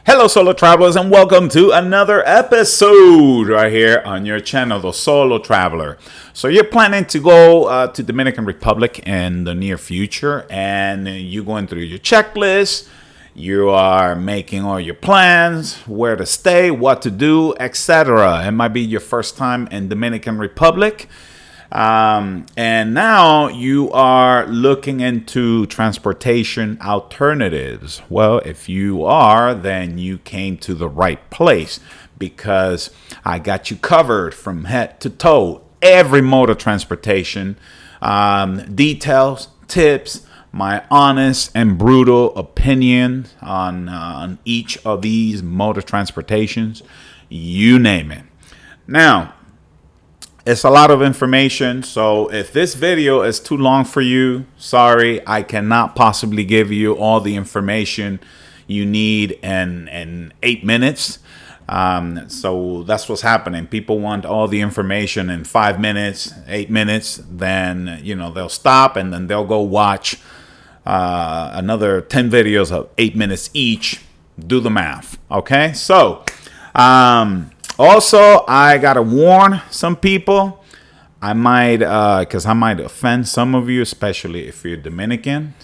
Hello, solo travelers, and welcome to another episode right here on your channel, The Solo Traveler. So you're planning to go to Dominican Republic in the near future, and you're going through your checklist. You are making all your plans, where to stay, what to do, etc. It might be your first time in Dominican Republic. And now you are looking into transportation alternatives. Well, if you are, then you came to the right place because I got you covered from head to toe. Every mode of transportation, details, tips, my honest and brutal opinion on each of these mode of transportations, you name it. Now, it's a lot of information, so if this video is too long for you, sorry, I cannot possibly give you all the information you need in 8 minutes. So that's what's happening. People want all the information in 5 minutes, 8 minutes, then they'll stop and then they'll go watch another 10 videos of 8 minutes each. Do the math, okay? So also, I gotta warn some people. I might, because I might offend some of you, especially if you're Dominican.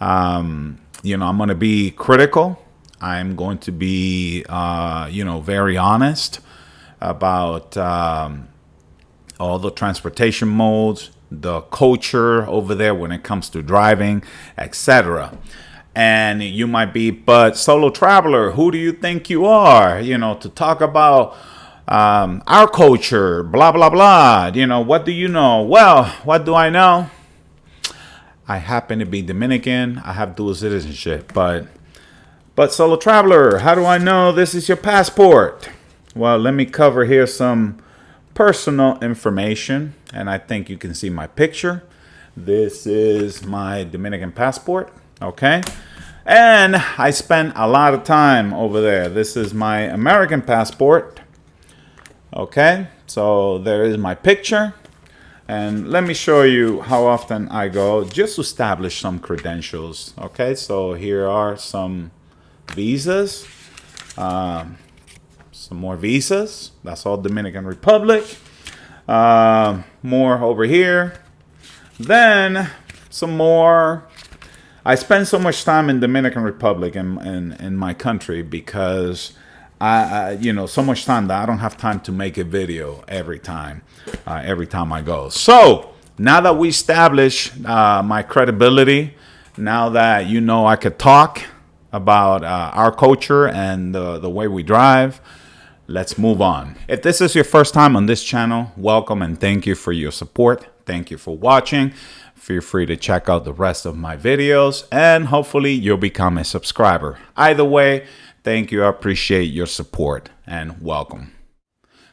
I'm gonna be critical. I'm going to be, very honest about all the transportation modes, the culture over there when it comes to driving, etc. And you might be, but solo traveler, who do you think you are? To talk about our culture, blah, blah, blah. What do you know? Well, what do I know? I happen to be Dominican. I have dual citizenship, but solo traveler, how do I know this is your passport? Well, let me cover here some personal information, and I think you can see my picture. This is my Dominican passport. Okay, and I spent a lot of time over there. This is my American passport. Okay, so there is my picture, and let me show you how often I go just to establish some credentials. Okay, so here are some visas, some more visas. That's all Dominican Republic. More over here, then some more. I spend so much time in Dominican Republic in my country because I so much time that I don't have time to make a video every time I go. So now that we establish my credibility, now that I could talk about our culture and the way we drive, let's move on. If this is your first time on this channel, welcome and thank you for your support. Thank you for watching. Feel free to check out the rest of my videos and hopefully you'll become a subscriber. Either way, thank you. I appreciate your support and welcome.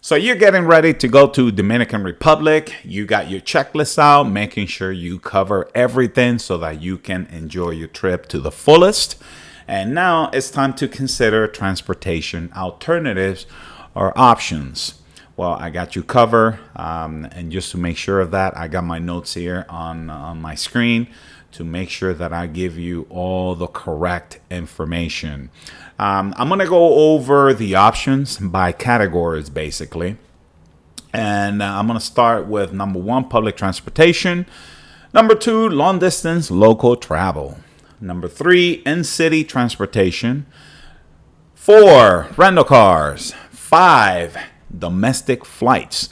So you're getting ready to go to Dominican Republic. You got your checklist out, making sure you cover everything so that you can enjoy your trip to the fullest. And now it's time to consider transportation alternatives or options. Well, I got you covered, and just to make sure of that, I got my notes here on my screen to make sure that I give you all the correct information. I'm going to go over the options by categories, basically. And I'm going to start with number 1, public transportation. Number 2, long distance local travel. Number 3, in-city transportation. 4, rental cars. 5, domestic flights.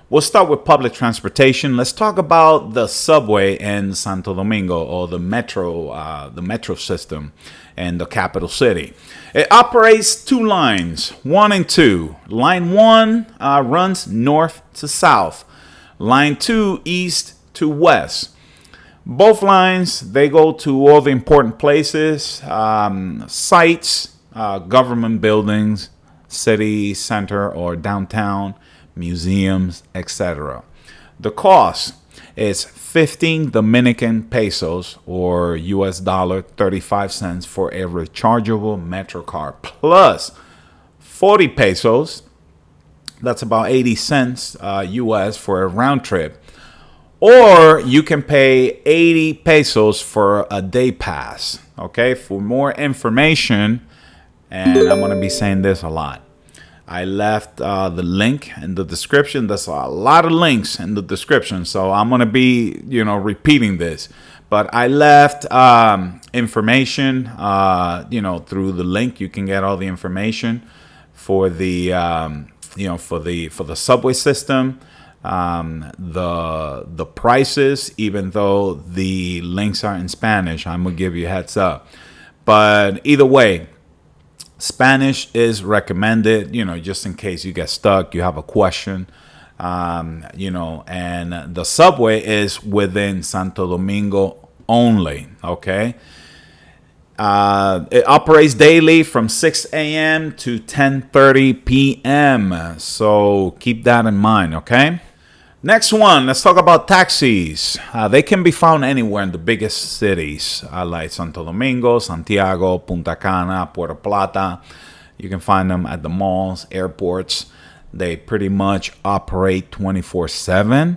We'll start with public transportation. Let's talk about the subway in Santo Domingo, or the metro system in the capital city. It operates 2 lines, 1 and 2. Line 1 runs north to south. Line 2 east to west. Both lines, they go to all the important places, sites, government buildings, city center or downtown, museums, etc. The cost is 15 Dominican pesos or US dollar 35 cents for every chargeable metro car, plus 40 pesos, that's about 80 cents US for a round trip. Or you can pay 80 pesos for a day pass. Okay, for more information, and I'm going to be saying this a lot. I left the link in the description. There's a lot of links in the description, so I'm going to be, repeating this. But I left information, through the link. You can get all the information for the, for the subway system, the prices. Even though the links are in Spanish, I'm gonna give you a heads up. But either way, Spanish is recommended, just in case you get stuck, you have a question, and the subway is within Santo Domingo only, okay? It operates daily from 6 a.m. to 10:30 p.m., so keep that in mind, okay? Next one, let's talk about taxis. They can be found anywhere in the biggest cities, like Santo Domingo, Santiago, Punta Cana, Puerto Plata. You can find them at the malls, airports. They pretty much operate 24/7.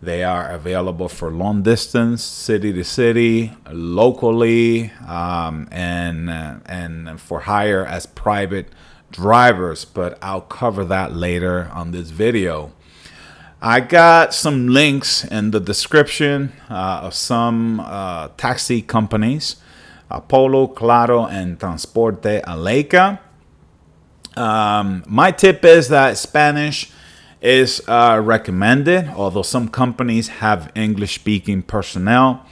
They are available for long distance, city to city, locally, and for hire as private drivers. But I'll cover that later on this video. I got some links in the description of some taxi companies, Polo, Claro, and Transporte Aleca. My tip is that Spanish is recommended, although some companies have English-speaking personnel.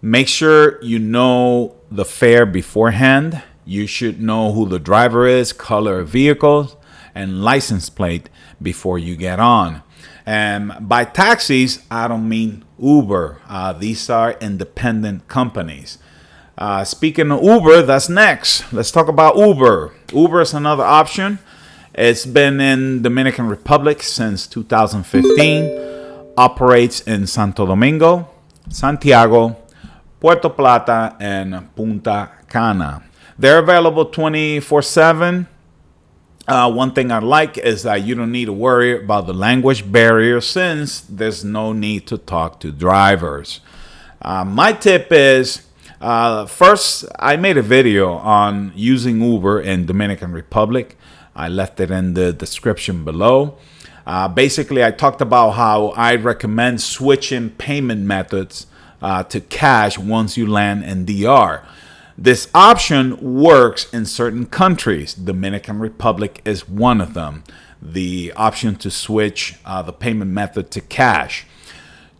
Make sure you know the fare beforehand. You should know who the driver is, color of vehicles, and license plate before you get on. And by taxis, I don't mean Uber. These are independent companies. Speaking of Uber, that's next. Let's talk about Uber. Uber is another option. It's been in Dominican Republic since 2015. Operates in Santo Domingo, Santiago, Puerto Plata, and Punta Cana. They're available 24/7. One thing I like is that you don't need to worry about the language barrier since there's no need to talk to drivers. My tip is, first, I made a video on using Uber in Dominican Republic. I left it in the description below. Basically, I talked about how I recommend switching payment methods to cash once you land in DR. This option works in certain countries. Dominican Republic is one of them. The option to switch the payment method to cash.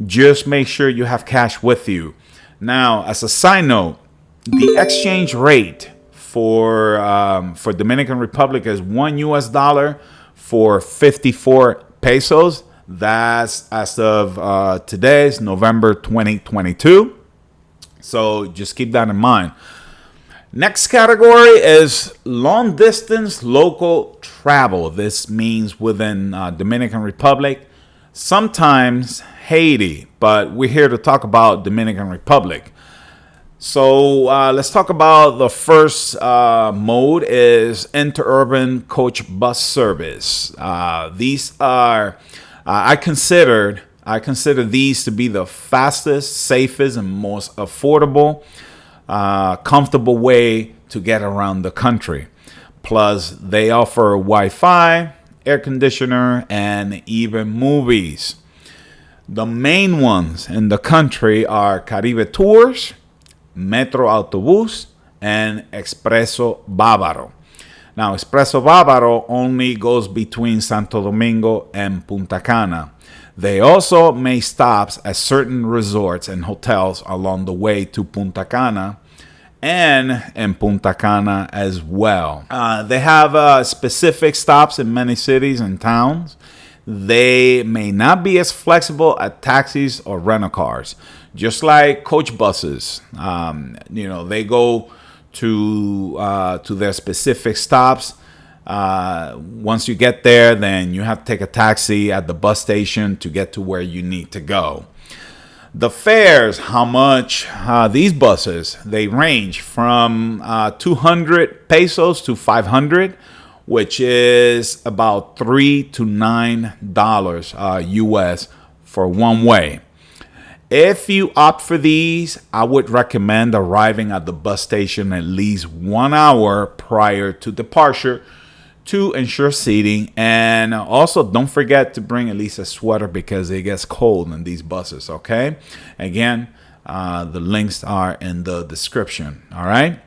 Just make sure you have cash with you. Now, as a side note, the exchange rate for Dominican Republic is $1 for 54 pesos. That's as of today's November 2022. So just keep that in mind. Next category is long distance local travel. This means within Dominican Republic, sometimes Haiti, but we're here to talk about Dominican Republic. So let's talk about the first mode is interurban coach bus service. These are, I consider these to be the fastest, safest, and most affordable, comfortable way to get around the country. Plus, they offer Wi-Fi, air conditioner, and even movies. The main ones in the country are Caribe Tours, Metro Autobus, and Expreso Bávaro. Now, Expreso Bávaro only goes between Santo Domingo and Punta Cana. They also make stops at certain resorts and hotels along the way to Punta Cana and in Punta Cana as well. They have specific stops in many cities and towns. They may not be as flexible as taxis or rental cars. Just like coach buses, they go to their specific stops. Once you get there, then you have to take a taxi at the bus station to get to where you need to go. The fares, how much these buses, they range from 200 pesos to 500, which is about $3 to $9 US for one way. If you opt for these, I would recommend arriving at the bus station at least 1 hour prior to departure to ensure seating. And also don't forget to bring at least a sweater because it gets cold in these buses, okay? Again, the links are in the description, all right?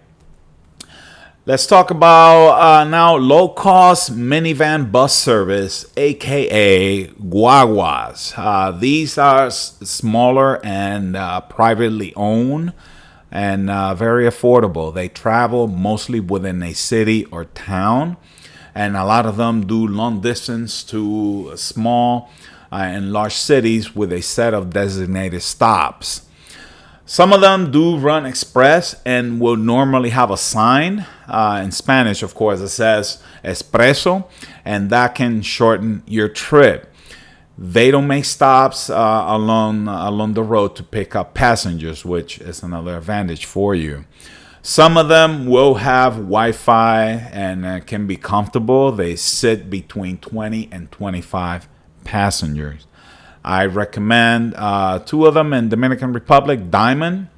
Let's talk about now low-cost minivan bus service, aka guaguas. These are smaller and privately owned and very affordable. They travel mostly within a city or town, and a lot of them do long distance to small and large cities with a set of designated stops. Some of them do run express and will normally have a sign in Spanish, of course, that says espresso, and that can shorten your trip. They don't make stops along the road to pick up passengers, which is another advantage for you. Some of them will have Wi-Fi and can be comfortable. They sit between 20 and 25 passengers. I recommend 2 of them in Dominican Republic, Diamond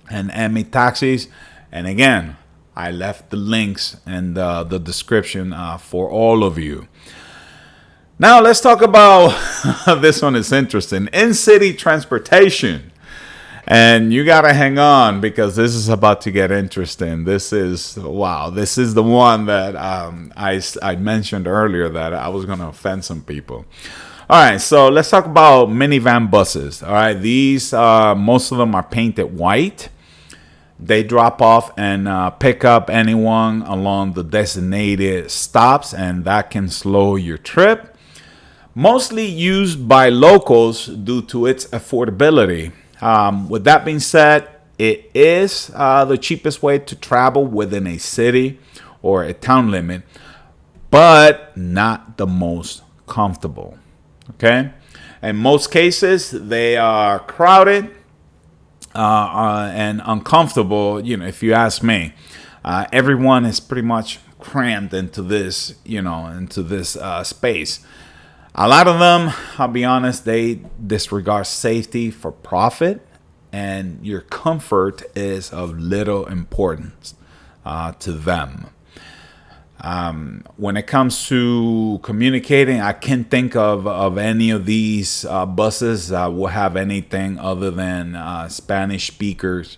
and Emmy Taxis. And again, I left the links in the description for all of you. Now let's talk about, this one is interesting, in-city transportation. And you got to hang on because this is about to get interesting. This is, wow, this is the one that I mentioned earlier that I was going to offend some people. All right, so let's talk about minivan buses. All right, these, most of them are painted white. They drop off and pick up anyone along the designated stops, and that can slow your trip. Mostly used by locals due to its affordability. With that being said, it is the cheapest way to travel within a city or a town limit, but not the most comfortable. Okay, in most cases they are crowded and uncomfortable. You know, if you ask me, everyone is pretty much crammed into this, space. A lot of them, I'll be honest, they disregard safety for profit, and your comfort is of little importance to them. When it comes to communicating, I can't think of any of these buses that will have anything other than Spanish speakers,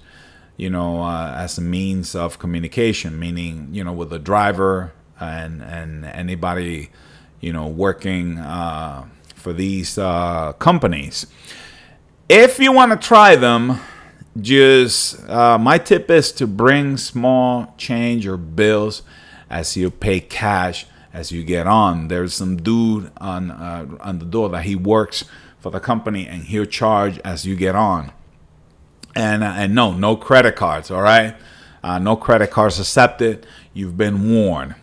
as a means of communication, meaning, with the driver and anybody, working for these companies. If you want to try them, just my tip is to bring small change or bills as you pay cash as you get on. There's some dude on the door that he works for the company, and he'll charge as you get on. And no credit cards, all right? No credit cards accepted. You've been warned.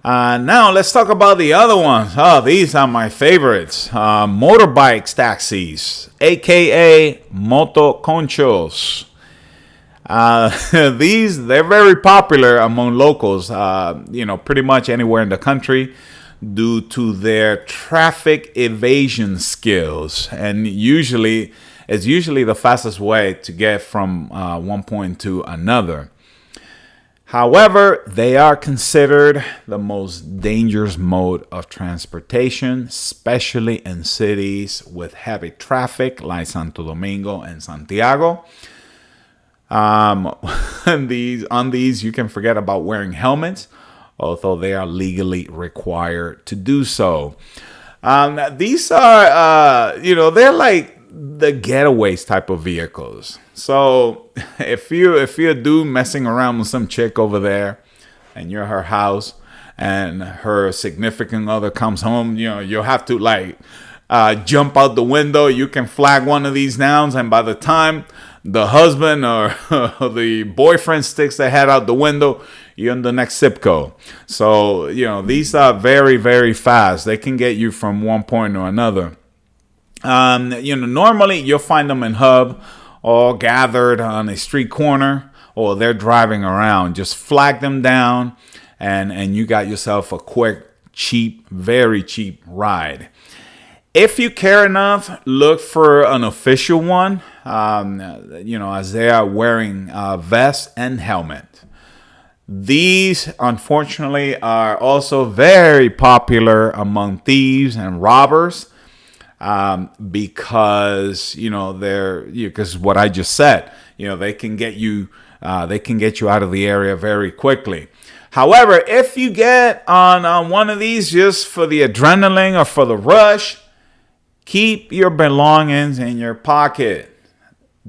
Now let's talk about the other ones. Oh, these are my favorites. Motorbikes taxis, aka moto conchos. They're very popular among locals, pretty much anywhere in the country due to their traffic evasion skills. And it's usually the fastest way to get from one point to another. However, they are considered the most dangerous mode of transportation, especially in cities with heavy traffic like Santo Domingo and Santiago. On these, you can forget about wearing helmets, although they are legally required to do so. These are, they're like the getaways type of vehicles. So if you're a dude messing around with some chick over there, and you're her house, and her significant other comes home, you'll have to jump out the window. You can flag one of these nouns, and by the time the husband or the boyfriend sticks their head out the window, you're in the next zip code. So, these are very, very fast. They can get you from one point to another. Normally you'll find them in hub, all gathered on a street corner, or they're driving around. Just flag them down, and you got yourself a quick, cheap, very cheap ride. If you care enough, look for an official one, as they are wearing vest and helmet. These, unfortunately, are also very popular among thieves and robbers because, because what I just said, they can get you out of the area very quickly. However, if you get on one of these just for the adrenaline or for the rush, keep your belongings in your pocket.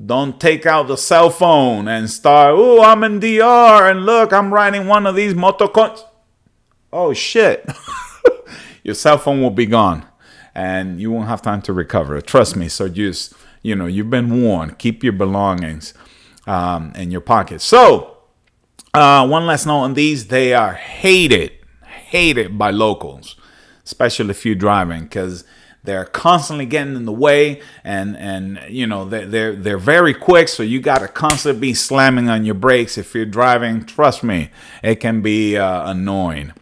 Don't take out the cell phone and start, oh, I'm in DR and look, I'm riding one of these motocons. Oh, shit. Your cell phone will be gone and you won't have time to recover. Trust me. So just, you've been warned. Keep your belongings in your pocket. So one last note on these. They are hated by locals, especially if you're driving, because they're constantly getting in the way, and they're very quick, so you got to constantly be slamming on your brakes if you're driving. Trust me, it can be annoying.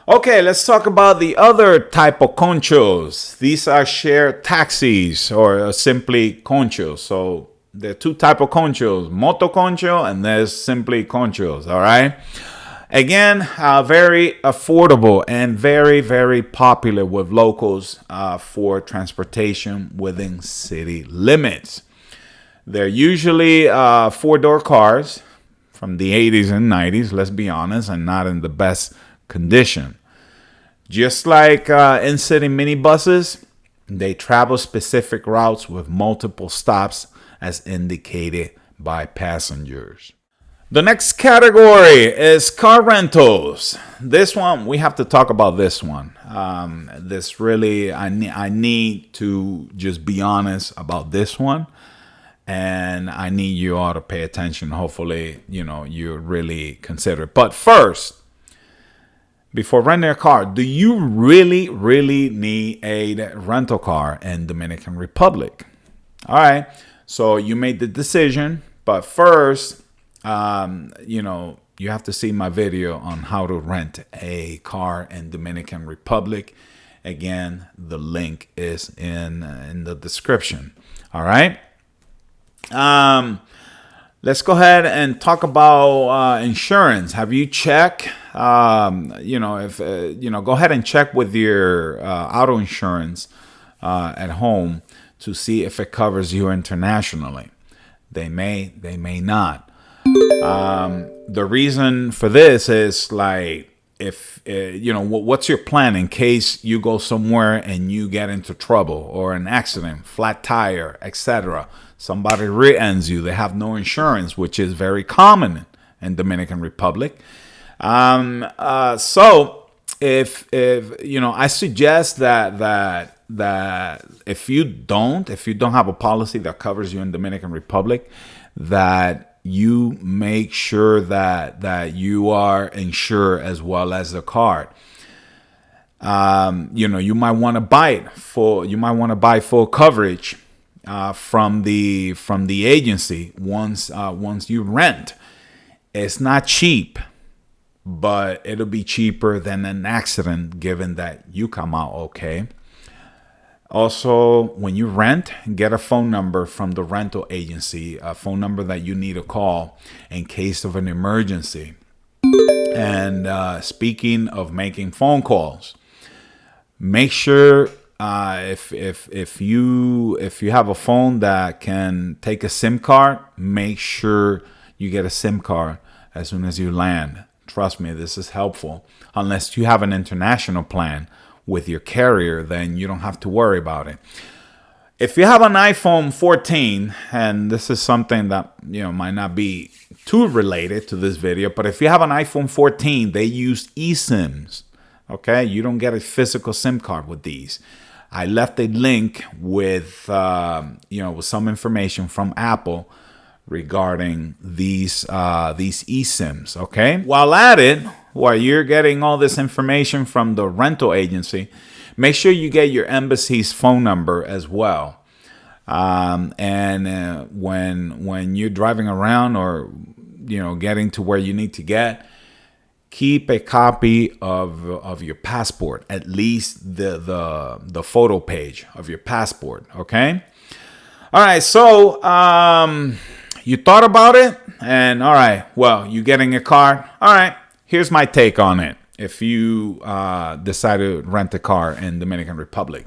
Okay, let's talk about the other type of conchos. These are shared taxis or simply conchos. So there are two types of conchos, moto concho and there's simply conchos, all right? Again, very affordable and very, very popular with locals for transportation within city limits. They're usually four-door cars from the 80s and 90s, let's be honest, and not in the best condition. Just like in-city minibuses, they travel specific routes with multiple stops as indicated by passengers. The next category is car rentals. This one, we have to talk about this one. This really, I need to just be honest about this one. And I need you all to pay attention. Hopefully, you really consider it. But first, before renting a car, do you really, really need a rental car in Dominican Republic? All right. So you made the decision. But first, you have to see my video on how to rent a car in Dominican Republic. Again, the link is in the description. All right. Let's go ahead and talk about insurance. Have you checked? Go ahead and check with your auto insurance at home to see if it covers you internationally. They may not. The reason for this is like, if what's your plan in case you go somewhere and you get into trouble or an accident, flat tire, etc. Somebody rear-ends you. They have no insurance, which is very common in Dominican Republic. So if I suggest that if you don't have a policy that covers you in Dominican Republic, that you make sure that you are insured as well as the car. You might want to buy full coverage from the agency once you rent. It's not cheap, but it'll be cheaper than an accident given that you come out okay. Also, when you rent, get a phone number from the rental agency, a phone number that you need to call in case of an emergency. And speaking of making phone calls, make sure if you have a phone that can take a SIM card, make sure you get a SIM card as soon as you land. Trust me, this is helpful. Unless you have an international plan with your carrier, then you don't have to worry about it. If you have an iPhone 14, and this is something that might not be too related to this video, but if you have an iPhone 14, they use eSIMs. Okay, you don't get a physical SIM card with these. I left a link with with some information from Apple regarding these eSIMs. Okay, while at it, while you're getting all this information from the rental agency, make sure you get your embassy's phone number as well. When you're driving around or getting to where you need to get, keep a copy of your passport, at least the photo page of your passport, okay? All right, so you thought about it, and all right, well, you getting a car. All right, here's my take on it. If you decide to rent a car in Dominican Republic,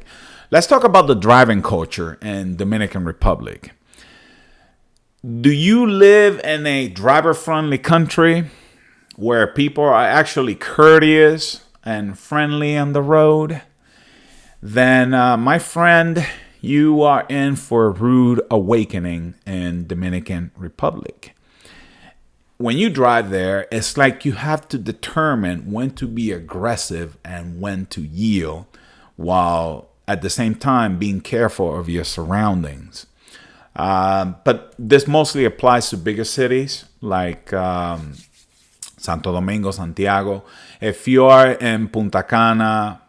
let's talk about the driving culture in Dominican Republic. Do you live in a driver-friendly country where people are actually courteous and friendly on the road? Then, my friend, you are in for a rude awakening in Dominican Republic. When you drive there, it's like you have to determine when to be aggressive and when to yield, while at the same time being careful of your surroundings. But this mostly applies to bigger cities like Santo Domingo, Santiago. If you are in Punta Cana,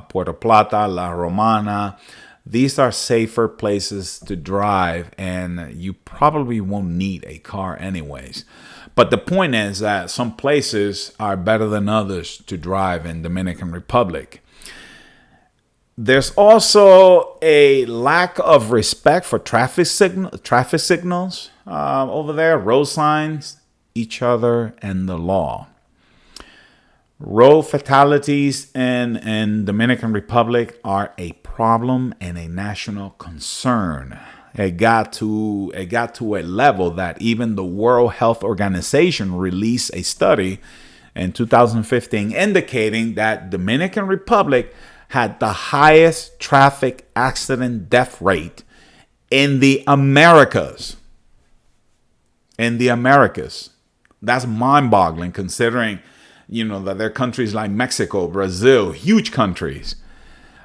Puerto Plata, La Romana, these are safer places to drive, and you probably won't need a car anyways. But the point is that some places are better than others to drive in Dominican Republic. There's also a lack of respect for traffic signals over there, road signs, each other, and the law. Road fatalities in Dominican Republic are a problem and a national concern. It got to a level that even the World Health Organization released a study in 2015 indicating that Dominican Republic had the highest traffic accident death rate in the Americas. In the Americas. That's mind-boggling considering, that there are countries like Mexico, Brazil, huge countries.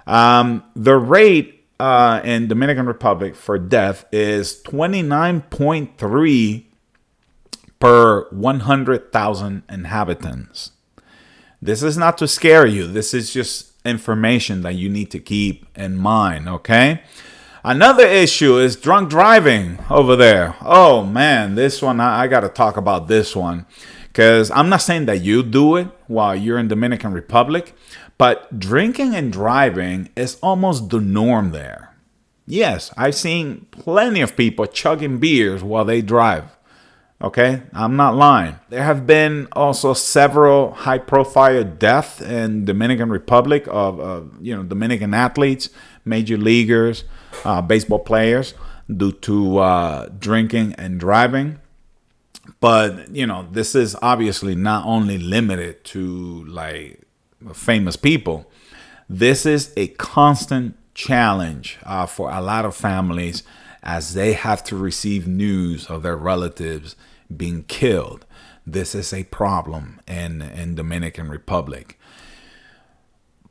The rate in Dominican Republic for death is 29.3 per 100,000 inhabitants. This is not to scare you. This is just information that you need to keep in mind, okay? Another issue is drunk driving over there. Oh man, this one, I got to talk about this one, because I'm not saying that you do it while you're in Dominican Republic, but drinking and driving is almost the norm there. Yes, I've seen plenty of people chugging beers while they drive. Okay, I'm not lying. There have been also several high-profile deaths in Dominican Republic of Dominican athletes, major leaguers, baseball players, due to drinking and driving. But this is obviously not only limited to like famous people. This is a constant challenge for a lot of families as they have to receive news of their relatives being killed. This is a problem in Dominican Republic.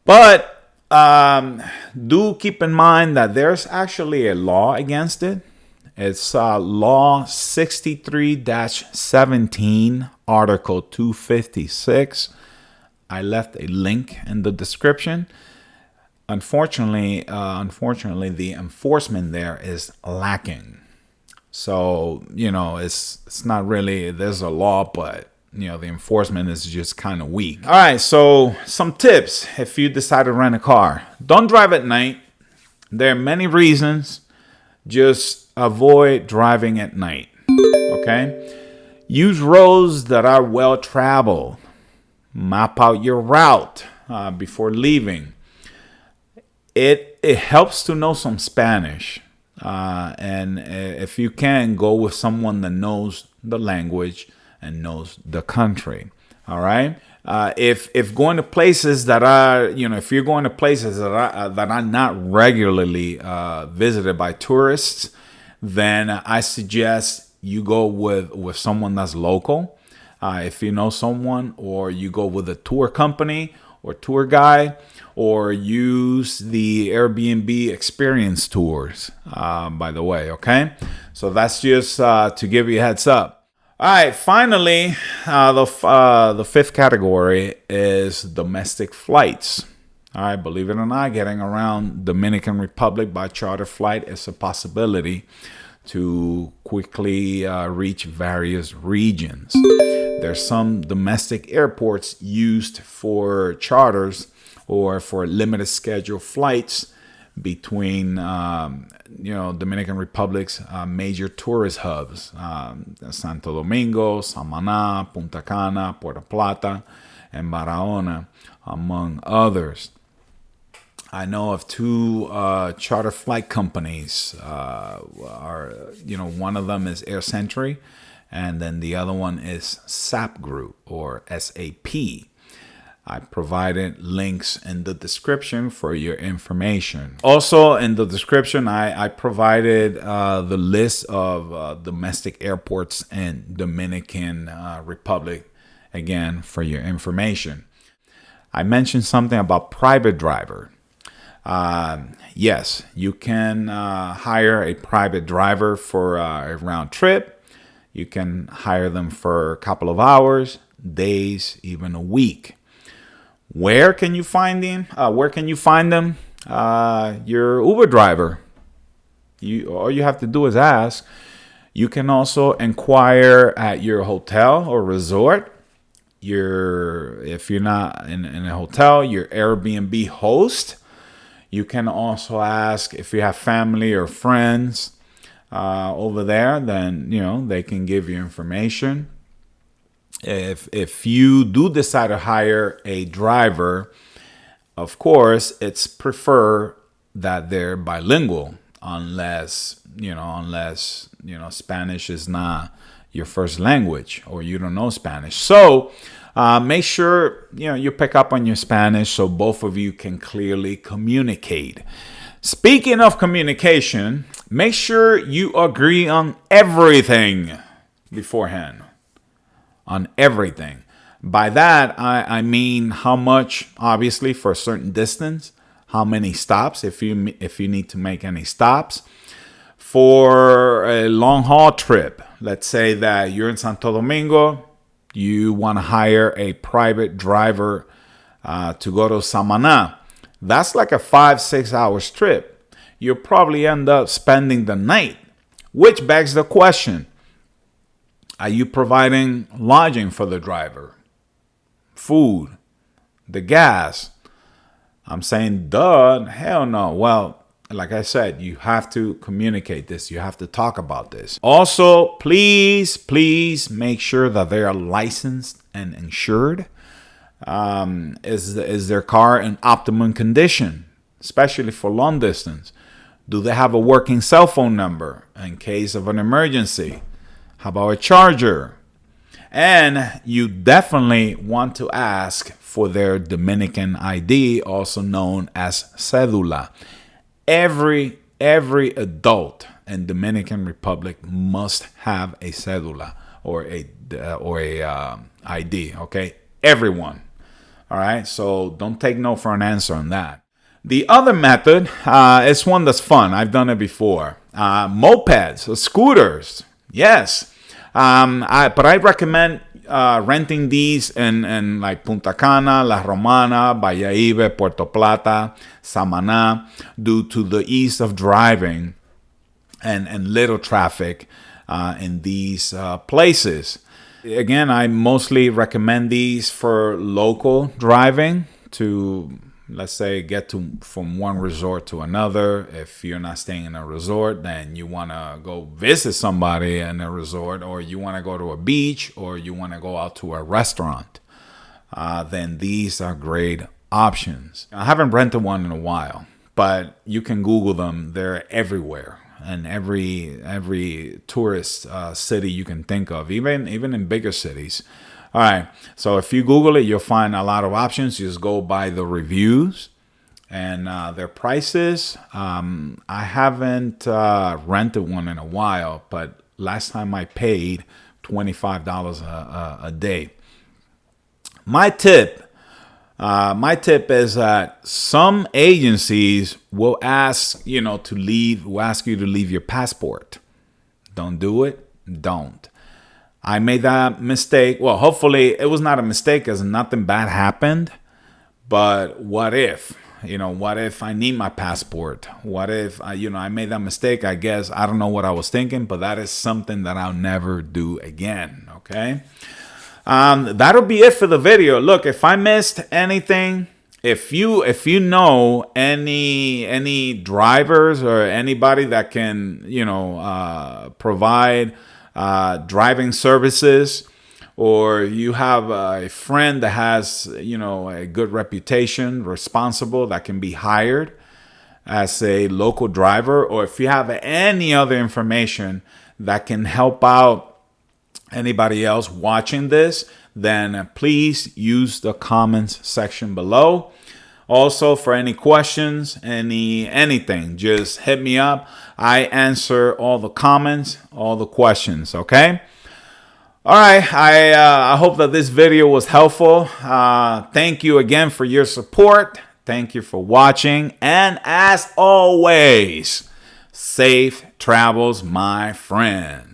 But do keep in mind that there's actually a law against it. It's Law 63-17, Article 256. I left a link in the description. Unfortunately, the enforcement there is lacking. So, it's not really, there's a law, but, the enforcement is just kind of weak. All right, so some tips if you decide to rent a car. Don't drive at night. There are many reasons. Just avoid driving at night, okay? Use roads that are well traveled. Map out your route before leaving. It helps to know some Spanish. And if you can, go with someone that knows the language and knows the country. All right. If going to places that are, if you're going to places that are not regularly visited by tourists, then I suggest you go with someone that's local. If you know someone, or you go with a tour company or tour guide, or use the Airbnb experience tours, by the way, okay? So that's just to give you a heads up. All right, finally, the fifth category is domestic flights. All right, believe it or not, getting around Dominican Republic by charter flight is a possibility to quickly reach various regions. There's some domestic airports used for charters or for limited schedule flights between, Dominican Republic's major tourist hubs, Santo Domingo, Samaná, Punta Cana, Puerto Plata, and Barahona, among others. I know of two charter flight companies. One of them is Air Century, and then the other one is SAP Group, or SAP. I provided links in the description for your information. Also, in the description, I provided the list of domestic airports in Dominican Republic, again, for your information. I mentioned something about private driver. Yes, you can hire a private driver for a round trip. You can hire them for a couple of hours, days, even a week. Where can you find them? Your Uber driver. All you have to do is ask. You can also inquire at your hotel or resort. If you're not in a hotel, your Airbnb host. You can also ask if you have family or friends over there. Then they can give you information. If you do decide to hire a driver, of course, it's preferred that they're bilingual, unless Spanish is not your first language or you don't know Spanish. So make sure you pick up on your Spanish so both of you can clearly communicate. Speaking of communication, make sure you agree on everything beforehand. On everything. By that, I mean how much, obviously, for a certain distance, how many stops, if you need to make any stops. For a long haul trip, let's say that you're in Santo Domingo, you want to hire a private driver to go to Samaná. That's like a 5-6 hours trip. You'll probably end up spending the night, which begs the question. Are you providing lodging for the driver? Food? The gas? I'm saying, duh, hell no. Well, like I said, you have to communicate this. You have to talk about this. Also, please make sure that they are licensed and insured. Is their car in optimum condition, especially for long distance? Do they have a working cell phone number in case of an emergency? How about a charger? And you definitely want to ask for their Dominican ID, also known as cédula. Every adult in Dominican Republic must have a cédula or a ID. Okay, everyone. All right. So don't take no for an answer on that. The other method is one that's fun. I've done it before. Mopeds, scooters. Yes. But I recommend renting these in like Punta Cana, La Romana, Valladolid, Puerto Plata, Samaná, due to the ease of driving and little traffic in these places. Again, I mostly recommend these for local driving to, let's say, get from one resort to another. If you're not staying in a resort, then you want to go visit somebody in a resort, or you want to go to a beach, or you want to go out to a restaurant, then these are great options. I haven't rented one in a while, but you can Google them. They're everywhere. And every tourist city you can think of, even in bigger cities. All right, so if you Google it, you'll find a lot of options. You just go by the reviews and their prices. I haven't rented one in a while, but last time I paid $25 a day. My tip is that some agencies will ask you to leave your passport. Don't do it. Don't. I made that mistake. Well, hopefully it was not a mistake because nothing bad happened. But what if? What if I need my passport? What if I made that mistake? I guess I don't know what I was thinking, but that is something that I'll never do again. Okay. That'll be it for the video. Look, if I missed anything, if you know any drivers or anybody that can, provide driving services, or you have a friend that has, a good reputation, responsible, that can be hired as a local driver, or if you have any other information that can help out anybody else watching this, then please use the comments section below. Also, for any questions, anything, just hit me up. I answer all the comments, all the questions, okay? All right, I hope that this video was helpful. Thank you again for your support. Thank you for watching. And as always, safe travels, my friend.